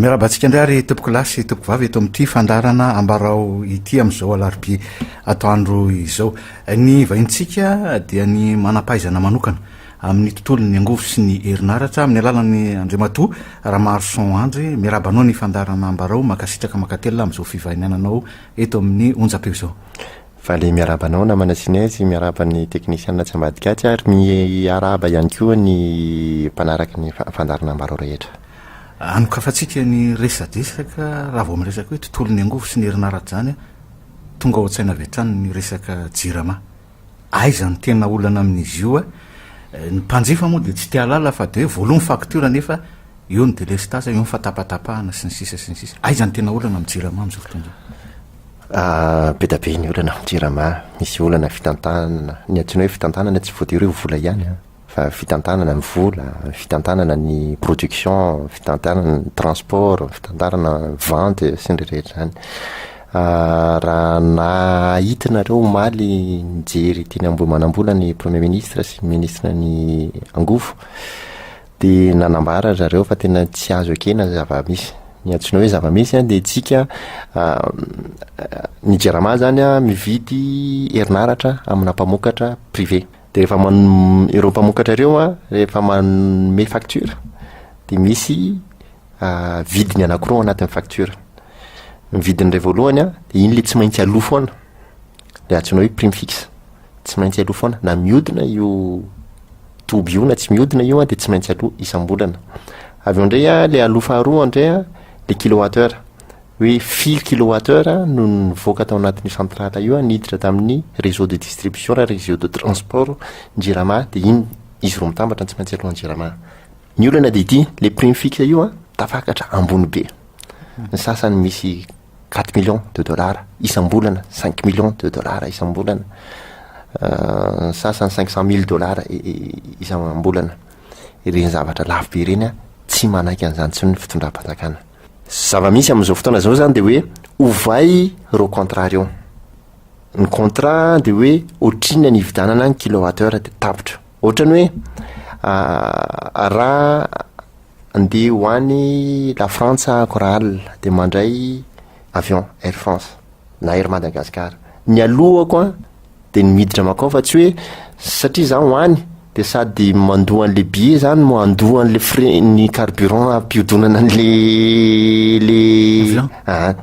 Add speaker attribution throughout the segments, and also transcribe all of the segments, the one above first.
Speaker 1: Miarabantsika indray ary tompoko lasy tompoko vavy eto amin'ity fandarana Ambarao ity amin'izao alarobia atoandro izao. Ny vahintsika dia ny manampahaizana manokana amin'ny tontolon'ny angovo sy ny herinaratra amin'ny alalan'ny Andry Ramaroson Andry. Miarabanao ny fandarana Ambarao makasitraka makatelina amin'izao fivahinananao eto amin'ny onjam-peo izao.
Speaker 2: Valy miarabanao namana Sinez, miaraban'ny teknisianina tsy ambadikatsy ary miaraba ihany koa ny mpanaraka ny fandarana Ambarao rehetra.
Speaker 1: Anokafatsika ny resadresaka raha vao miresaka hoe tontolon'ny angovo sy ny herinaratra zany tonga ao an-tsaina avy hatrany ny resaka jirama. Aiza ny tena olana amin'izy io ny mpanjifa moa dia tsy tia halala fa dia voalohan'ny faktura nefa eo ny delestasa, eo ny fatapatapahana sy ny sisa sy ny sisa. Aiza ny tena olana amin'ny jirama amin'izao fotoana?
Speaker 2: Be da be ny olana amin'ny jirama. Misy olana fitantanana, ny antsoina hoe fitantanana tsy voatery hoe vola ihany fa fitantanana ny vola, fitantanana ny production, fitantanana ny transport, fitantanana ny vente sy ny rehetra zany. Raha nahitinareo omaly nijery teny Ambohimanambola ny premier ministre sy ministre ny angovo dia nanambara zareo fa tena tsy azo ekena zava-misy. Ny antsoina hoe zava-misy dia tsika ny jirama zany mividy herinaratra amina mpamokatra privé. Dia rehefa ireo mpamokatra ireo rehefa manome facture dia misy vidiny anankiroa anatin'ny facture. Ny vidiny ray voalohany dia iny le tsy maintsy aloha foana, le antsoina hoe prime fixe, tsy maintsy aloha foana na mihodina io toby io na tsy mihodina io dia tsy maintsy aloha isam-bolana. Avy eo indray le aloha faharoa indray le kilowattheure, hoe firy kilowattheure no nivoaka tao anatin'ny centrale io niditra tamin'ny réseau de distribution na réseau de transport ny jirama, dia iny izy roa mitambatra tsy maintsy aloha ny jirama. Ny olana dia ity le prime fixe io tafakatra ambony be. Ny sasany misy 4 millions de dollars isam-bolana, 5 millions de dollars isam-bolana, ny sasany 500 000 dollars isam-bolana. Ireny zavatra lafo be ireny tsy manaiky an'izany tsy ny fitondram-panjakana. Zava-misy amin'izao fotoana izao zany dia hoe ovay reo contrat reo. Ny contrat dia hoe ohatrina ny hividanana ny kilowattheure dia tapitra. Ohatrany hoe raha andeha ho any la Frantsa Coral dia mandray avion Air France na Air Madagascar. Ny alohako dia ny miditra makao fa tsy hoe satria za ho any dia sady mandoa an'le billet zany mandoa an'le frais ny carburant ampiodonana an'le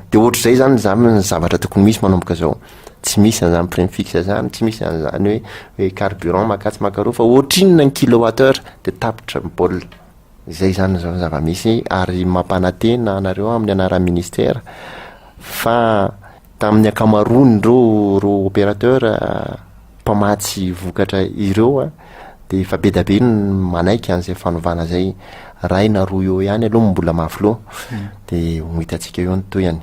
Speaker 2: dia ohatr'izay zany zavatra tokony misy manomboka zao. Tsy misy an'izany prime fixe zany, tsy misy an'izany hoe carburant makatsy makaroa fa ohatrinona ny kilowattheure dia tapitra baolina. Izay zany zao zava-misy ary mampanantena anareo amin'ny anaran'ny ministère fa tamin'ny akamaroany reo opérateur mpamatsy vokatra ireo dia efa be da be manaiky an'izay fanovana zay. Ray na roa eo ihany aloha mbola mafilo dia hohitantsika eo nytoyany.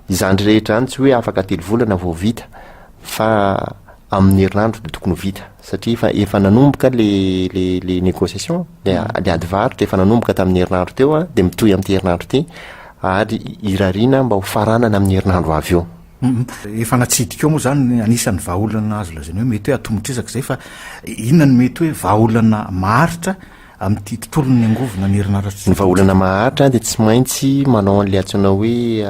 Speaker 2: Izandry rehetra any tsy hoe afaka 3 volana vao vita fa amin'ny herinandro dia tokony vita satria efa nanomboka le négociation, le adivarotra efa nanomboka tamin'ny herinandro teo dia mitohy amin'ny herinandro ty ary irariana mba ho faranana amin'ny herinandro avy eo.
Speaker 1: Efa natsidika eo moa zany anisan'ny vahaolana azo lazany hoe mety hoe atomotrezaka izay fa inona ny mety hoe vahaolana maharitra amin'ity tontolon'ny angovona ny herinaratra?
Speaker 2: Ny vahaolana maharitra dia tsy maintsy manao an'le antsoina hoe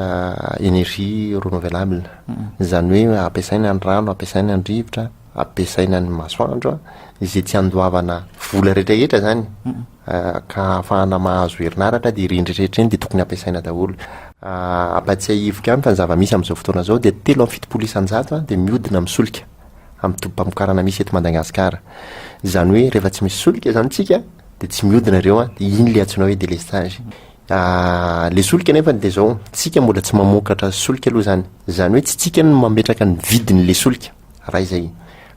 Speaker 2: énergie renouvelable. Izany hoe ampiasaina ny rano, ampiasaina ny rivotra, ampiasaina ny masoandro izay tsy andoavana vola rehetrarehetra zany ka ahafahana mahazo herinaratra dia ireny rehetrarehetra eny dia tokony ampiasaina daholo. Ampatsiahy ivoka ihany fa ny zava-misy amin'izao fotoana izao dia 3,7 dia mihodina misolika amin'ny tompam-pamokarana misy eto Madagasikara. Izany hoe rehefa tsy misy solika zany tsika dia tsy mihodina ireo dia iny le antsoina hoe délestage. Le solika nefa dia zao tsika mbola tsy mamokatra solika aloha zany. Izany hoe tsy tsika no mametraka ny vidiny le solika raha izay.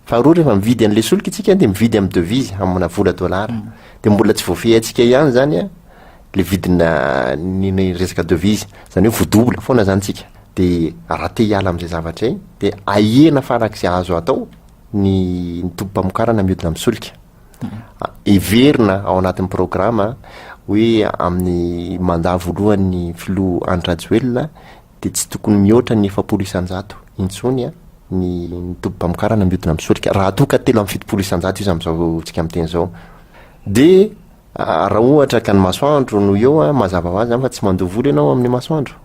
Speaker 2: Faharoa rehefa mividy an'le solika tsika dia mividy amin'ny devise amina vola dollara dia mbola tsy voafehy antsika ihany zany le vidina ny resaka devise, zany hoe voadobla foana zany tsika. Dia raha te hiala amin'izay zavatra izay dia ahena farak'izay azo atao ny tompam-pamokarana mihodina amin'ny solika. Everina ao anatin'ny programma hoe amin'ny mandat voalohan'ny filoha Andry Ramaroson dia tsy tokony mihoatra ny 700 intsony ny tompam-pamokarana mihodina amin'ny solika raha toa ka 770 io amin'izao tsika amin'ny teny izao. Dia raha ohatra ka ny masoandro no eo mazava ho azy zany fa tsy mandovola ianao amin'ny masoandro.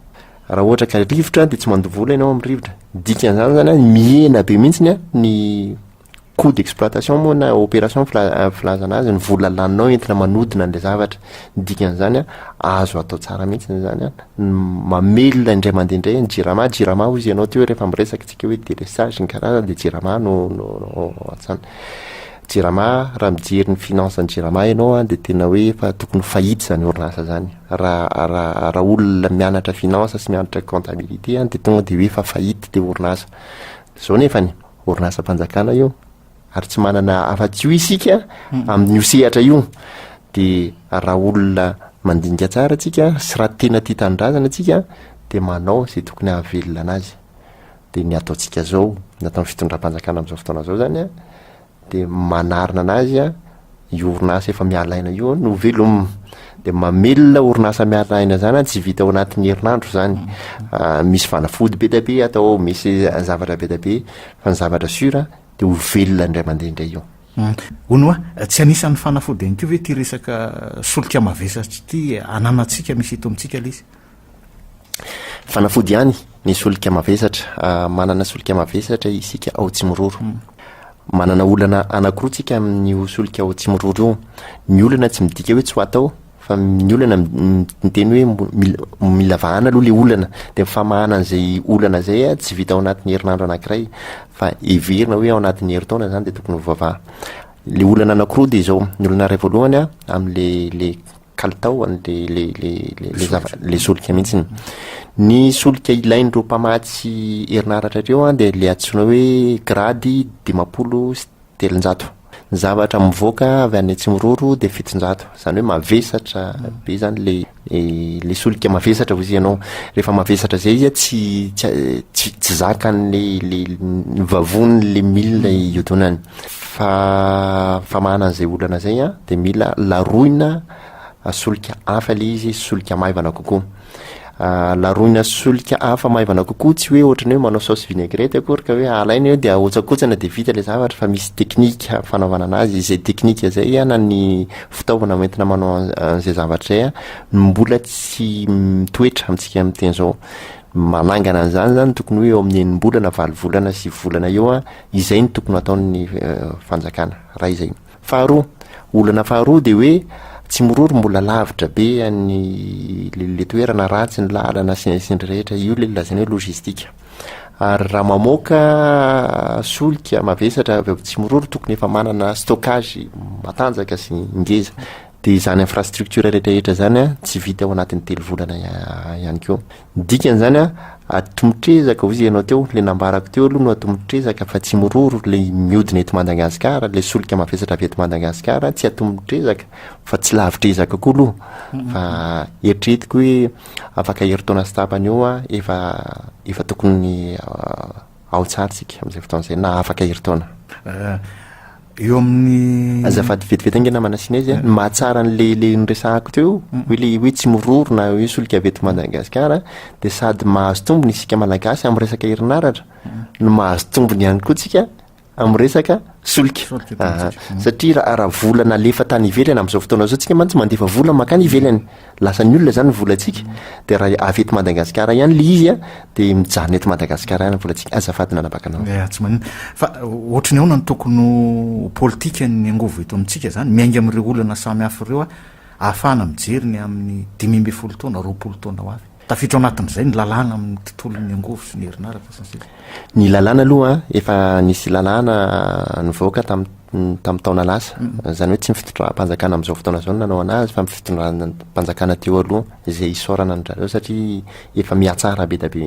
Speaker 2: Raha ohatra ka rivotra dia tsy mandovola ianao amin'ny rivotra. Dikan'izany zany miena be mihitsiny ny coût d'exploitation moa na opération filazana azy ny vola laninao entina manodina an'ilay zavatra. Dikan'izany azo atao tsara mihitsy zany mamelona indray mandehandray ny jirama ozy ianao teo rehefa miresaka tsika hoe délestage ny karazany dia jirama no atsana. Jirama raha mijery ny finance ny jirama ianao dia tena hoe efa tokony fahity zany orinasa zany. Raha olona mianatra finance sy mianatra comptabilité dia tonga dia hoe efa fahity dia orinasa. Zao nefany orinasa mpanjakana io ary tsy manana afa-tsy io isika amin'io sehatra io dia raha olona mandinika tsara tsika sy raha tena tia tanindrazana tsika dia manao izay tokony hahavelona anazy. Dia ny ataontsika zao natao ny fitondram-panjakana amin'izao fotoana zao zany dia manarina anazy io orinasa efa mialaina io no velom dia mamelona orinasa mialaina zany tsy vita ao anatin'ny herinandro zany. Misy fanafody be da be atao, misy zavatra be da be fa ny zavatra sura dia ho velona indray mandehandray io.
Speaker 1: Hono tsy anisan'ny fanafody ihany koa ve ty resaka solika mavesatra ty ananantsika misy eto amintsika ilay izy?
Speaker 2: Fanafody ihany ny solika mavesatra, manana solika mavesatra isika ao Tsimororo. Manana olana anankiroa tsika amin'ny solika ao Tsimororo io. Ny olana tsy midika hoe tsy ho atao fa ny olana miteny hoe mila vahana aloha le olana dia mifamahana an'izay olana zay tsy vita ao anatin'ny herinandro anankiray fa everina hoe ao anatin'ny herintaona zany dia tokony ho vavaha. Le olana anankiroa dia izao ny olana iray voalohany amin'le kalitao le solika mihitsiny. Ny solika ilain'ireo mpamatsy herinaratra ireo dia le antsoina hoe grady 500 ny zavatra mivoaka avy any Tsimororo dia 700. Zany hoe mavesatra be zany le solika mavesatra hozy ianao. Rehefa mavesatra zay izy tsy zakan'le vavony le milina iodonany fa famahana an'izay olana zay dia mila laroina solika hafa le izy solika maivana kokoa. Laroina solika hafa maivana kokoa tsy hoe ohatrany hoe manao saosy vinaigrette akory ka hoe alaina eo dia ahotsakotsana dia vita le zavatra fa misy teknika fanaovana anazy. Izay teknika zay na ny fitaovana entina manao an'izay zavatra zay mbola tsy mitoetra amintsika amin'teny zao. Manangana an'izany zany tokony hoe eo amin'ny 9 volana 20 volana 9 volana eo izay ny tokony ataon'ny fanjakana raha izay. Faharoa, olana faharoa dia hoe Tsimororo mbola lavitra be le toerana ratsy ny lalana sendra rehetra io le lazaina hoe logistika. Ary raha mamoaka solika mavesatra avy ao Tsimororo tokony efa manana stockage matanjaka sy ngeza. Dia izany infrastructure rehetrarehetra zany tsy vita ao anatin'ny 3 volana ihany koa. Dikan'izany atomotrezaka hozy ianao teo le nambarako teo aloha no atomotrezaka fa Tsimororo le miodina eto Madagasikara le solika mavesatra avy eto Madagasikara tsy atomotrezaka fa tsy lavitrezaka koa aloha fa eritreretiko hoe afaka heritaona sy tapany eo efa tokony ao tsara tsika amin'izay fotoana izay na afaka heritaona.
Speaker 1: Eo amin'ny
Speaker 2: azafady vetivety angena manasiana izy ny mahatsara le nyresahako teo hoe Tsimororo na hoe solika avy eto Madagasikara dia sady mahazo tombony isika malagasy amin'ny resaka herinaratra no mahazo tombony ihany koa tsika amin'ny resaka solika. Satria raha volana alefa tany ivelany amin'izao fotoana zao tsika mantsy mandefa vola makany ivelany lasa ny olona zany volantsika dia raha avy eto Madagasikara ihany le izy dia mijanona eto Madagasikara ihany volantsika. Azafady nanapaka anao.
Speaker 1: Tsy manina fa ohatrany ahoana ny tokony politika ny angovo eto amintsika zany miainga amin'ireo olana samy hafa ireo ahafahana mijery ny amin'ny 20 taona 20 taona ho avy. Tafiditra anatin'izay ny lalàna amin'ny tontolon'ny angovo sy ny herinaratra sasany.
Speaker 2: Ny lalàna aloha efa nisy lalàna nivoaka tamin'ny taona lasa zany hoe tsy mifitondram-panjakana amin'izao fotoana zao nanao anazy fa mifitondram-panjakana teo aloha izay isorana an'izareo satria efa mihatsara be da be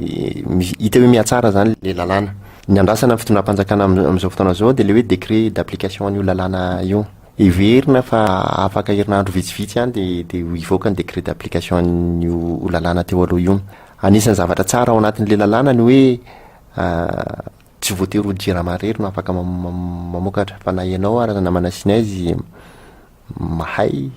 Speaker 2: hita hoe mihatsara zany le lalàna. Ny andrasana fitondram-panjakana amin'izao fotoana zao dia le hoe décret d'application an'io lalàna io. Everina fa afaka herinandro vitsivitsy ihany dia hivoaka ny décret d'application an'io lalàna teo aloha io. Anisan'ny zavatra tsara ao anatin'le lalàna ny hoe tsy voatery ho jirama rery no afaka mamokatra fa na ianao ary na manasiana azy mahay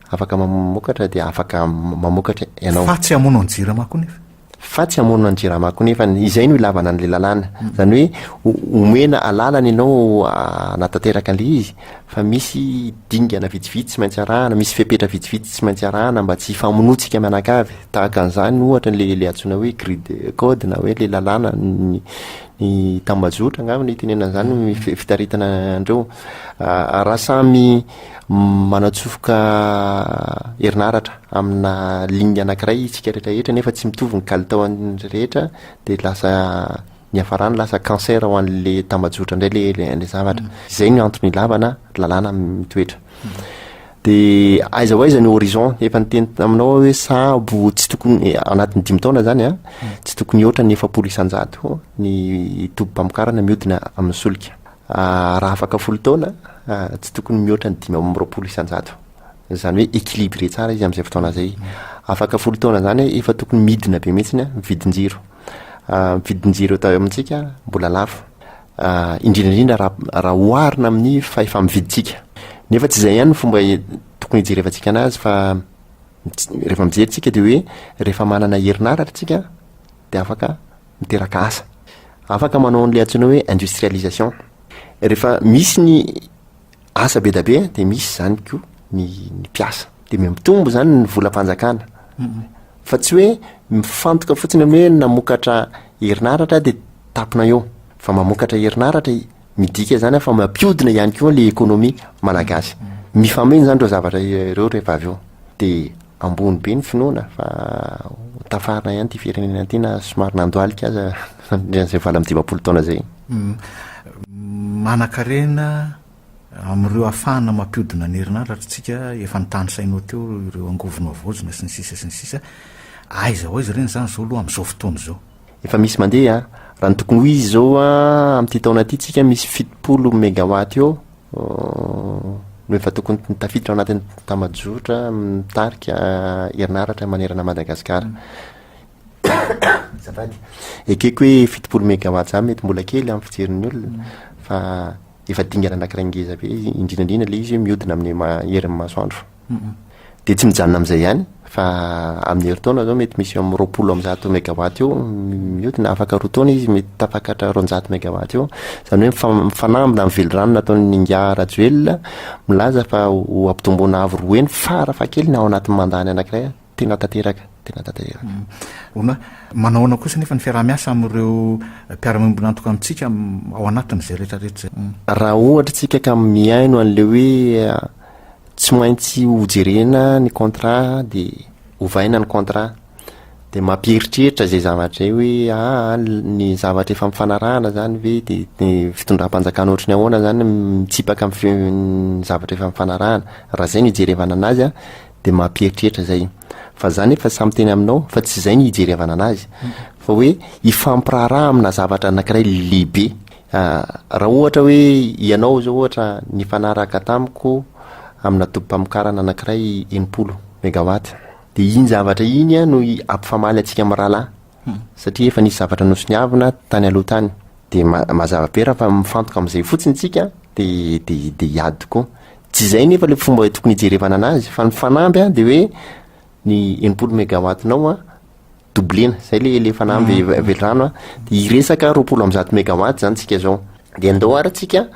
Speaker 2: afaka mamokatra dia afaka mamokatra ianao.
Speaker 1: Fa tsy hamono ny jirama koa nefa.
Speaker 2: fa tsy hamonina ny jiramako nefa izay no ilavana an'le lalàna zany hoe omena alalana ianao anatanteraka an'le izy fa misy dingana vitsivitsy tsy maintsy arahana misy fepetra vitsivitsy tsy maintsy arahana mba tsy famonotsika mianakavy tahaka an'izany ohatra le antsoina hoe grille de code na hoe le lalàna ny tambazotra angamba ny tenenan'izany fitaritana andreo raha samy manatsofoka herinaratra amina ligne anankiray itsika rehetrarehetra nefa tsy mitovy ny kalitao rehetra de lasa ny hafarany lasa cancer ho an'le tambazotra indray le zavatra izay ny antony ilavana lalàna mitoetra de aiza ho aiza ny horizon efa niteny aminao hoe sabo tsy tokony anatin'ny 5 taona zany a tsy tokony ohatra ny 700 ny toby mpamokarana mihodina amin'ny solika raha afaka 10 taona tsy tokony mihoatra ny 520 zany hoe équilibré tsara izy amin'izay fotoana zay afaka 10 taona zany efa tokony midina be mihitsiny vidinjiro vidinjiro tao amintsika mbola lafo indrindraindrindra raha oharina amin'ny fa mividitsika nefa tsy izay ihany ny fomba tokony hijerevantsika anazy fa rehefa mijerytsika de hoe rehefa manana herinaratra tsika de afaka miteraka asa afaka manao an'le antsoina hoe industrialisation rehefa misy ny asa be da be de misy zany koa ny mpiasa de mitombo zany ny volam-panjakana fa tsy hoe mifantoka fotsiny amin'ny hoe namokatra herinaratra de tapina eo fa mamokatra herinaratra midika zany fa mampiodina ihany koa le ekonomia malagasy mifameny zany reo zavatra ireo rehefa avy eo de ambony be ny finoana fa tafarina ihany ty firenena ty na somary nandoalika aza zay vala amin'ny 20 taona zay
Speaker 1: manan-karena amin'ireo afahana mampiodina ny herinaratra tsika efa nitany sainao teo ireo angovona vojina sy ny sisa aiza ho izy reny zany zao aloha amin'izao fotoana zao
Speaker 2: efa misy mandeha raha ny tokony ho izy zao amin'ity taona ty tsika misy 70 mégawatt eo no efa tokony tafiditra ao anatin'ny tambazotra mitarika herinaratra manerana Madagasikara zafady ekeko hoe 70 mégawatt zany mety mbola kely amin'ny fijerin'ny olona fa efa dingana anankiray ngeza be indrindrandrindra le izy hoe mihodina amin'ny herin'ny masoandro de tsy mijanona amin'izay ihany fa amin'ny herintaona zao mety misy amin'ny 20 mégawatt eo mihodina afaka 2 taona izy mety tafakatra 200 mégawatt eo zany hoe mifanambina amin'ny velorano nataon'ny Ngia Rajoelina milaza fa ho ampitomboana avy roeny farafa kely na ao anatin'ny mandany anankiray tena tanteraka
Speaker 1: ona manaona kosa nefa ny fiarah-miasa amin'ireo mpiara-miombona antoka amintsika ao anatin'izay rehetrarehetra
Speaker 2: raha ohatra tsika ka miaino an'le hoe tsy maintsy hojerena ny contrat de hovaina ny contrat de mampieritreritra zay zavatra zay hoe ny zavatra efa mifanarahana zany ve de ny fitondram-panjakana ohatrany ahoana zany mitsipaka amin'ny zavatra efa mifanarahana raha zay ny hijerevana anazy de mampieritreritra zay fa zany efa samy teny aminao fa tsy zay ny hijerevana anazy fa hoe ifampiraharaha amina zavatra anankiray lehibe raha ohatra hoe ianao zao ohatra ny fanaraka tamiko amina toby-pamokarana anankiray 80 mégawatt de iny zavatra iny no ampifamaly atsika amin'ny rahalahy satria efa nisy zavatra nosoniavina tany aloha tany de mazava-pera fa mifantoka amin'izay fotsiny tsika de hiady tokoa tsy zay nefa le fomba tokony hijerevana anazy fa ny fanamby de hoe ny 80 mégawatt nao doublena zay le fanamby velorano de iresaka 20 mégawatt zany tsika zao de andao ara tsika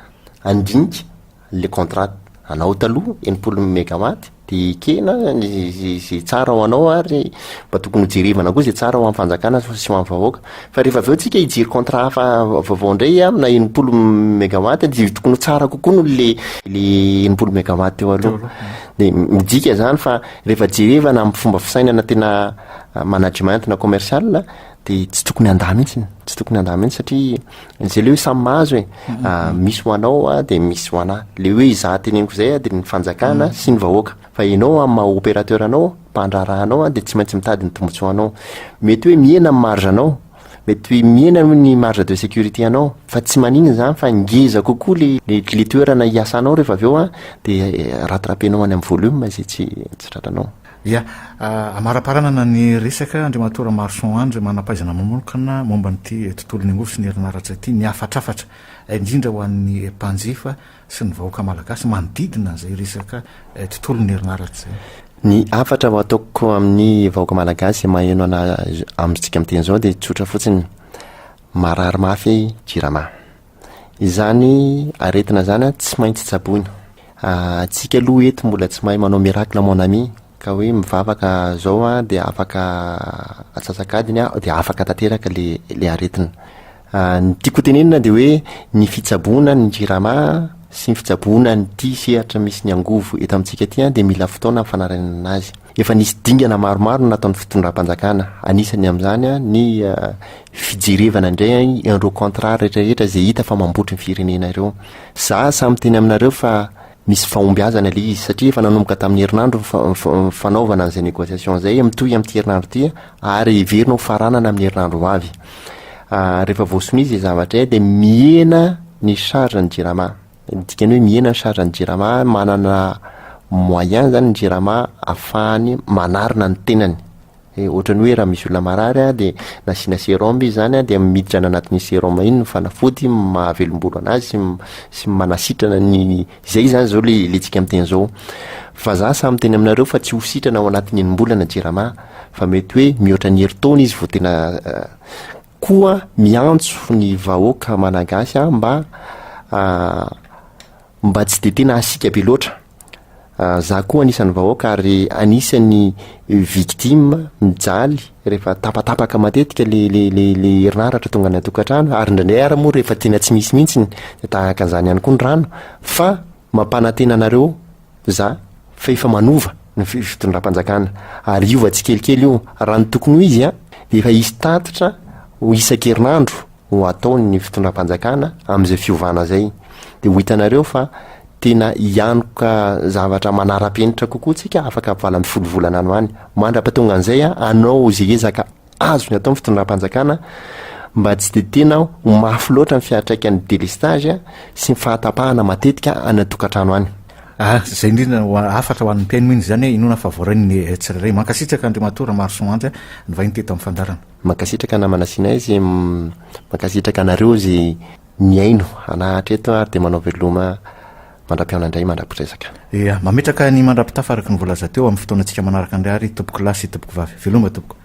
Speaker 2: andinika le contrat anao taloha 80 mégawatt de kena zay tsara ho anao ary mba tokony hijerevana koa zay tsara ho amin'ny fanjakana sy ho amin'ny vahoaka fa rehefa avy eo tsika hijery contrat hafa vaovao indray amina 80 mégawatt de tokony tsara kokoa no le 80 mégawatt eo aloha de midika zany fa rehefa jerevana amin'ny fomba fisainana tena management na commercial de tsy tokony andà mihitsy satria zay le hoe samy mahazo misy ho anao de misy ho anahy le hoe izaha teneniko zay de ny fanjakana sy ny vahoaka fa ianao amin'ny maha opérateur anao mpandrarahanao de tsy maintsy mitady ny tombotsoa anao mety hoe miena amin'ny marge anao mety hoe miena ny marge de sécurité anao fa tsy manina zany fa ngeza kokoa le toerana hiasanao rehefa avy eo de rattrapenao any amin'ny volume zay tsy tratranao
Speaker 1: ia amara-paranana ny resaka Andriamatora Ramaroson Andry manampaizana mamolokana momba nyity tontolon'ny angovo sy ny herinaratra ity ny afatrafatra indrindra ho an'ny mpanjifa sy ny vahoaka malagasy manodidina zay resaka tontolon'ny herinaratra zay
Speaker 2: Ny afatra ho ataoko amin'ny vahoaka malagasy maheno ana amintsika miteny zao dia tsotra fotsiny marary mafy jirama. Izany aretina zany tsy maintsy tsaboina. Tsika aloha eto mbola tsy mahay manao miracle mon ami ka hoe mivavaka zao dia afaka atsasakadiny dia afaka tanteraka le aretina. Ny tiako tenenina dia hoe ny fitsaboana ny jirama sy ny fitsaboana ny ty sehatra misy ny angovo eto amintsika ty dia mila fotoana amin'ny fanarenana azy. Efa nisy dingana maromaro nataon'ny fitondram-panjakana. Anisany amin'izany ny fijerevana indray ireo contrat rehetrarehetra izay hita fa mambotry ny firenena ireo. Za samy teny aminareo fa misy fahombiazana le izy satria efa nanomboka tamin'ny herinandro fanaovana an'izay négociation zay mitohy amin'ity herinandro ty ary verina ho faranana amin'ny herinandro ho avy. Rehefa voasonizy zavatra dia mihena ny charge ny jirama. Dikany hoe mihena ny charge ny jirama, manana moyen zany ny jirama ahafahany manarina ny tenany. Ohatrany hoe raha misy olona marary dia nasiana sérum izy zany dia miditra ny anatin'ny sérum iny ny fanafody mahavelombolo anazy sy manasitrana ny zay zany zao le tsika miteny zao. Fa za samy teny aminareo fa tsy ho sitrana ao anatin'ny enim-bolana jirama fa mety hoe mihoatra ny herintaona izy vao tena koa miantso ny vahoaka malagasy mba tsy de tena asika be loatra. Za koa anisan'ny vahoaka ary anisan'ny victime mijaly rehefa tapatapaka matetika le herinaratra tonga ny atokantrano ary indraindray ary moa rehefa tena tsy misy mihitsy tahaka an'izany ihany koa ny rano fa mampanantena anareo za fa efa manova ny fitondram-panjakana ary iova tsikelikely io raha ny tokony ho izy dia efa isy tatotra ho isan-kerinandro ho ataony fitondram-panjakana amin'izay fiovana zay dia ho hitanareo fa tena hianoka zavatra manara-penitra kokoa tsika afaka ampivala amin'ny folo volana ano any mandra-patonga an'izay anao zay ezaka azo ny atao ny fitondram-panjakana mba tsy de tena ho mafy loatra ny fiatraikany délestage sy ny fahatapahana matetika anatokantrano any.
Speaker 1: Zay indrindra afatra ho an'ny mpiaino mihitsy zany hoe inona favorainy tsirairay. Mankasitraka Andry Ramaroson ny vahiny teto amin'ny fandarana.
Speaker 2: Mankasitraka namanasiana izy mankasitraka anareo zay miaino anahatra eto ary dia manao veloma mandra-piaona indray mandra-piresaka.
Speaker 1: Mametraka ny mandra-pitafa araka ny voalaza teo amin'ny fotoana antsika manaraka indray ary tompoko lahy sy tompoko vavy. Veloma tompoko.